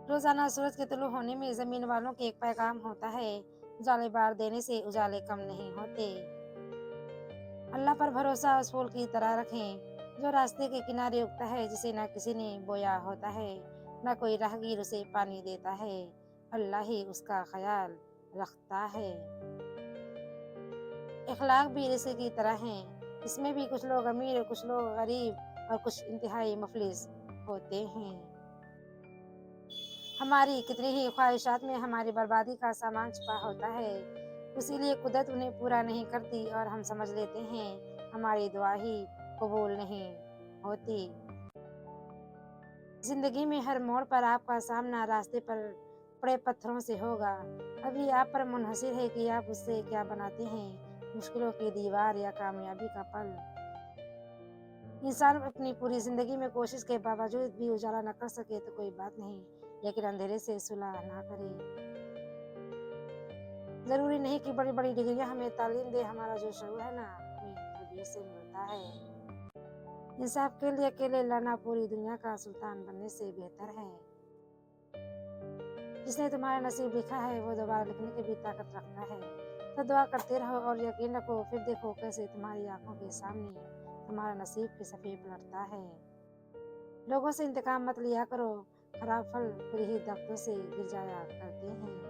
रोजाना सूरज के तुलू होने में जमीन वालों के एक पैगाम होता है, उजाले बार देने से उजाले कम नहीं होते। अल्लाह पर भरोसा उस फूल की तरह रखें जो रास्ते के किनारे उगता है, जिसे न किसी ने बोया होता है, न कोई राहगीर उसे पानी देता है। अल्लाह ही उसका ख्याल रखता है। इखलाक भी रिज़्क़ की तरह हैं, इसमें भी कुछ लोग अमीर और कुछ लोग गरीब और कुछ इंतहाई मुफलिस होते हैं। हमारी कितनी ही ख्वाहिशात में हमारी बर्बादी का सामान छुपा होता है, इसीलिए कुदरत उन्हें पूरा नहीं करती और हम समझ लेते हैं हमारी दुआ ही कबूल नहीं होती। जिंदगी में हर मोड़ पर आपका सामना रास्ते पर पड़े पत्थरों से होगा। अभी आप पर मुनहसिर है कि आप उससे क्या बनाते हैं, मुश्किलों की दीवार या कामयाबी का पल। इंसान अपनी पूरी जिंदगी में कोशिश के बावजूद भी उजाला न कर सके तो कोई बात नहीं, लेकिन अंधेरे से सुलह ना करे। जरूरी नहीं कि बड़ी बड़ी डिग्रियां हमें तालीम दे, हमारा जो शऊर है ना हमें तबीयत से मिलता है। इंसाफ के लिए अकेले लड़ना पूरी दुनिया का सुल्तान बनने से बेहतर है। जिसने तुम्हारा नसीब लिखा है वो दोबारा लिखने की भी ताकत रखता है। तो दुआ करते रहो और यकीन रखो, फिर देखो कैसे तुम्हारी आंखों के सामने तुम्हारा नसीब के सफ़े पलटता है। लोगों से इंतकाम मत लिया करो, खराब फल खुद ही दरख्तों से गिर जाया करते हैं।